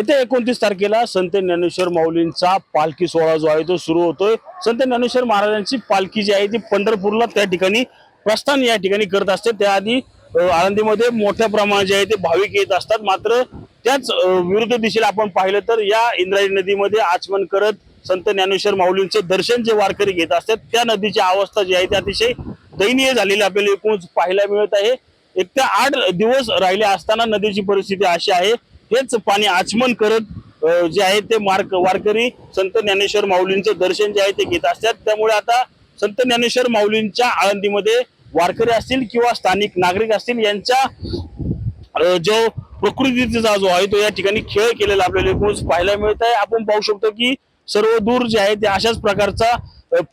येत्या 29 तारखेला संत ज्ञानेश्वर माऊलींचा पालखी सोहळा जो आहे तो सुरू होतोय। संत ज्ञानेश्वर महाराजांची पालखी जी आहे ती पंढरपूरला त्या ठिकाणी प्रस्थान या ठिकाणी करत असते। त्याआधी आळंदीमध्ये मोठ्या प्रमाणात जे आहे ते भाविक येत असतात। मात्र त्याच विरुद्ध दिशेला आपण पाहिलं तर या इंद्रायणी नदीमध्ये आचमन करत संत ज्ञानेश्वर माऊलींचे दर्शन जे वारकरी घेत असतात त्या नदीची अवस्था जी आहे ती अतिशय दयनीय झालेली आपल्याला एकूण पाहायला मिळत आहे। 1 ते 8 दिवस राहिले असताना नदीची परिस्थिती अशी आहे। हेच पाणी आचमन करत जे आहे ते वारकरी संत ज्ञानेश्वर माऊलींचे दर्शन जे आहे ते घेत असतात। त्यामुळे आता संत ज्ञानेश्वर माऊलींच्या आळंदीमध्ये वारकरी असतील किंवा स्थानिक नागरिक असतील यांच्या जो प्रकृतीचा जो आहे तो या ठिकाणी खेळ केलेला आपल्याला एकूण पाहायला मिळत आहे। आपण पाहू शकतो की सर्व दूर जे आहे ते अशाच प्रकारचा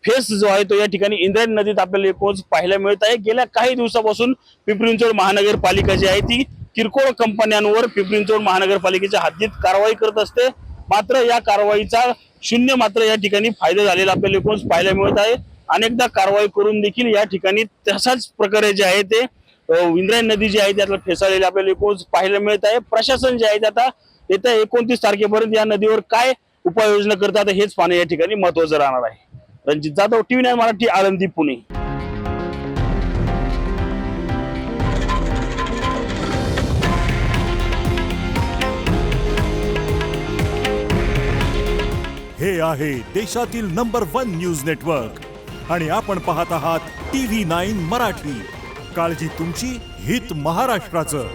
फेस जो आहे तो या ठिकाणी इंद्रायणी नदीत आपल्याला एकूण पाहायला मिळत आहे। गेल्या काही दिवसापासून पिंपरी चिंचवड महानगरपालिका जी आहे ती किरकोळ कंपन्यांवर पिंपरी चिंचवड महानगरपालिकेच्या हद्दीत कारवाई करत असते। मात्र या कारवाईचा शून्य मात्र या ठिकाणी फायदा झालेला आपल्याला एकूण पाहायला मिळत आहे। अनेकदा कारवाई करून देखील या ठिकाणी तशाच प्रकारे जे आहे ते इंद्रायणी नदी जी आहे त्याला फेसाळलेली आपल्याला एकूण पाहायला मिळत आहे। प्रशासन जे आहे ते आता येत्या 29 तारखेपर्यंत या नदीवर काय उपाययोजना करतात हेच पाहणं या ठिकाणी महत्त्वाचं राहणार आहे। रणजित जाधव, TV9 मराठी, आळंदी, पुणे। हे आहे देशातील नंबर 1 न्यूज नेटवर्क आणि आपण पाहत आहात TV9 मराठी। काळजी तुमची, हित महाराष्ट्राचं।